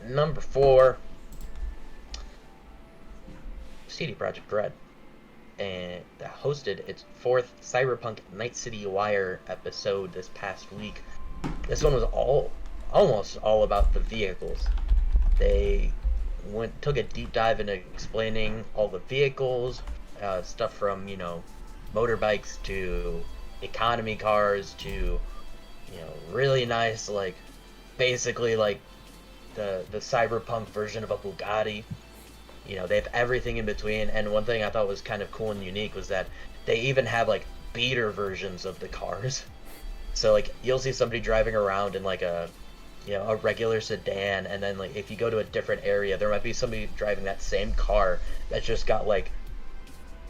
Number 4, CD Projekt Red, and hosted its 4th Cyberpunk Night City Wire episode this past week. This one was almost all about the vehicles. They took a deep dive into explaining all the vehicles, stuff from motorbikes to economy cars to really nice, like basically like the cyberpunk version of a Bugatti. They have everything in between. And one thing I thought was kind of cool and unique was that they even have like beater versions of the cars. So like you'll see somebody driving around in like a regular sedan, and then like if you go to a different area, there might be somebody driving that same car that's just got like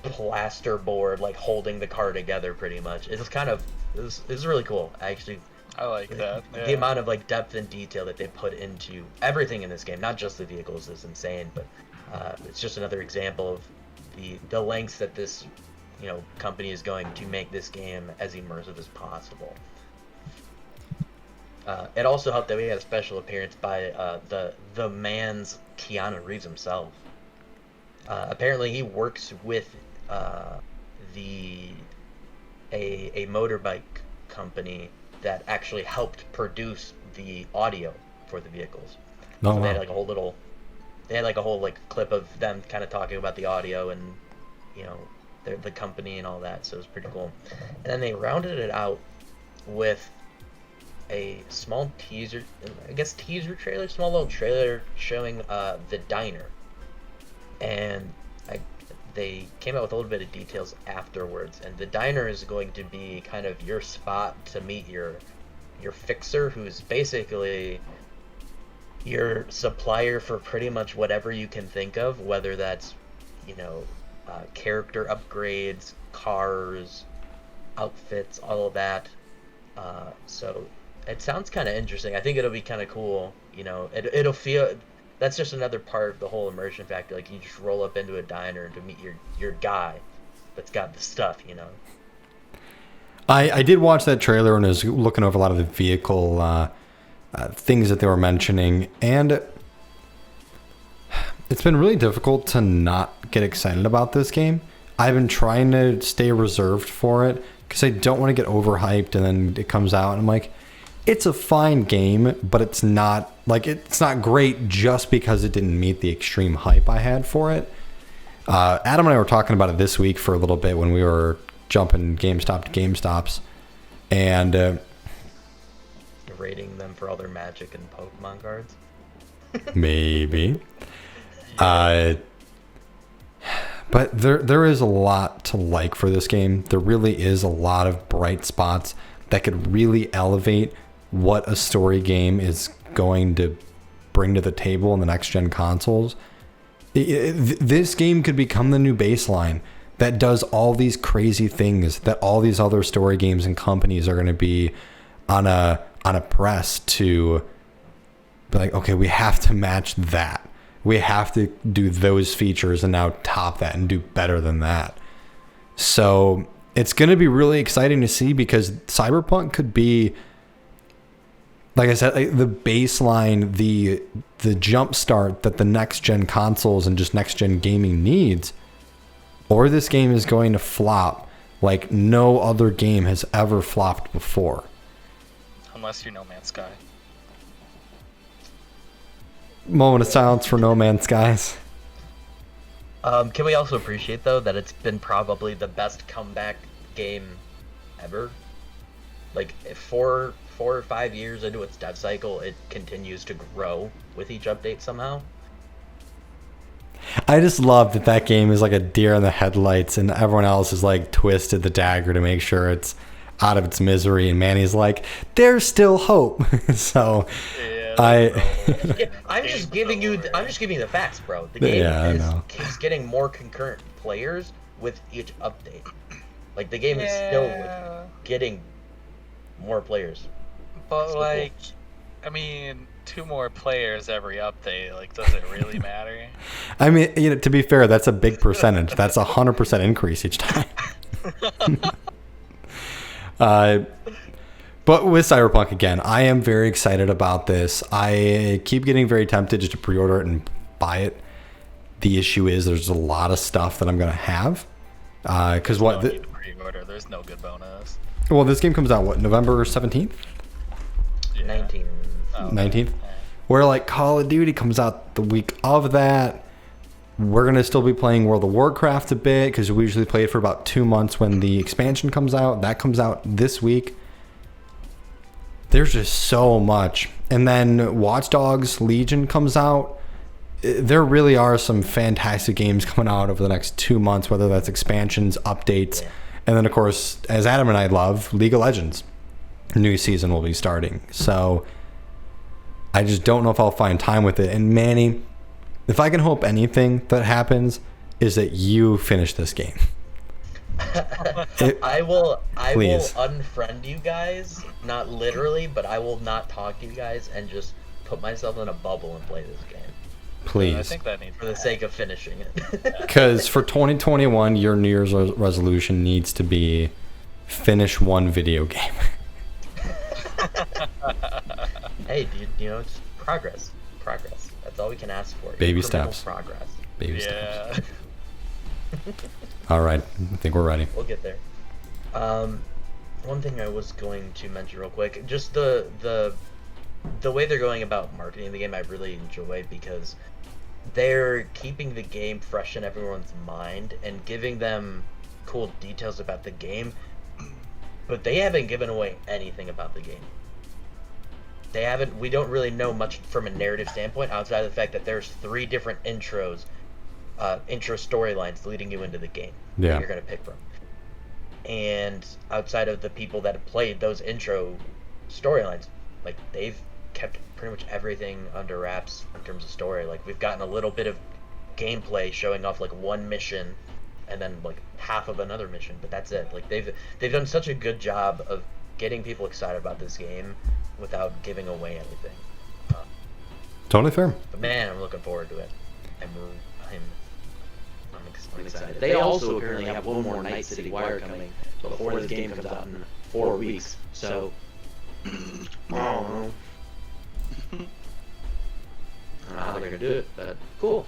plasterboard like holding the car together pretty much. It's really cool. I like that. Yeah. The amount of like depth and detail that they put into everything in this game, not just the vehicles, is insane. But it's just another example of the lengths that this company is going to make this game as immersive as possible. It also helped that we had a special appearance by the man's Keanu Reeves himself. Apparently, he works with a motorbike company that actually helped produce the audio for the vehicles. Oh, so wow. They had like a whole like clip of them kind of talking about the audio and the company and all that. So it was pretty cool. And then they rounded it out with a small teaser trailer, small little trailer showing the diner. And they came out with a little bit of details afterwards, and the diner is going to be kind of your spot to meet your fixer, who's basically your supplier for pretty much whatever you can think of, whether that's character upgrades, cars, outfits, all of that. So it sounds kind of interesting. I think it'll be kind of cool. It'll feel. That's just another part of the whole immersion factor. Like you just roll up into a diner to meet your guy that's got the stuff. I did watch that trailer and was looking over a lot of the vehicle things that they were mentioning, and it's been really difficult to not get excited about this game. I've been trying to stay reserved for it because I don't want to get overhyped, and then it comes out and I'm like, it's a fine game, but it's not great just because it didn't meet the extreme hype I had for it. Adam and I were talking about it this week for a little bit when we were jumping GameStop to GameStops, and rating them for all their Magic and Pokemon cards. maybe. But there is a lot to like for this game. There really is a lot of bright spots that could really elevate what a story game is going to bring to the table in the next gen consoles. This game could become the new baseline that does all these crazy things that all these other story games and companies are going to be on a press to be like, okay, we have to match that. We have to do those features and now top that and do better than that. So it's going to be really exciting to see, because Cyberpunk could be, like I said, like the baseline, the jump start that the next gen consoles and just next gen gaming needs, or this game is going to flop like no other game has ever flopped before. Unless you're No Man's Sky. Moment of silence for No Man's Skies. Can we also appreciate though that it's been probably the best comeback game ever? Like 4 or 5 years into its dev cycle, it continues to grow with each update somehow. I just love that game is like a deer in the headlights, and everyone else is like twisted the dagger to make sure it's out of its misery, and Manny's like, there's still hope. So yeah, I'm just giving you the facts, bro. The game keeps getting more concurrent players with each update. Like the game is still getting more players. But so like, cool. I mean, 2 more players every update. Like, does it really matter? I mean, to be fair, that's a big percentage. That's 100% increase each time. But with Cyberpunk again, I am very excited about this. I keep getting very tempted just to pre-order it and buy it. The issue is there's a lot of stuff that I'm gonna have. Because No need to pre-order. There's no good bonus. well, this game comes out what, November 17th, Yeah. 19. Oh, 19th. okay. Where like Call of Duty comes out the week of that. We're gonna still be playing World of Warcraft a bit because we usually play it for about 2 months when the expansion comes out. That comes out this week. There's just so much. And then Watch Dogs Legion comes out. There really are some fantastic games coming out over the next 2 months, whether that's expansions, updates, and then of course, as Adam and I love, League of Legends. New season will be starting. So I just don't know if I'll find time with it. And Manny, if I can hope anything that happens is that you finish this game. I will Please. unfriend you guys, not literally, but I will not talk to you guys and just put myself in a bubble and play this game I Please. think that needs for the sake of finishing it. Because for 2021, your New Year's resolution needs to be finish one video game. Hey, dude, it's progress. Progress. That's all we can ask for. Baby Incremental steps. Progress. Baby steps. Yeah. All right. I think we're ready. We'll get there. One thing I was going to mention real quick, just the way they're going about marketing the game, I really enjoy because they're keeping the game fresh in everyone's mind and giving them cool details about the game, but they haven't given away anything about the game. We don't really know much from a narrative standpoint outside of the fact that there's 3 different intro storylines leading you into the game Yeah. that you're going to pick from. And outside of the people that have played those intro storylines, like, they've kept pretty much everything under wraps in terms of story. Like, we've gotten a little bit of gameplay showing off like one mission and then like half of another mission, but that's it. Like, they've done such a good job of getting people excited about this game without giving away anything. Totally fair. But man, I'm looking forward to it. I'm excited. They also apparently have one more Night City Wire coming before this game comes out in 4 weeks. So, I don't know. I don't know how they're gonna do it, but cool.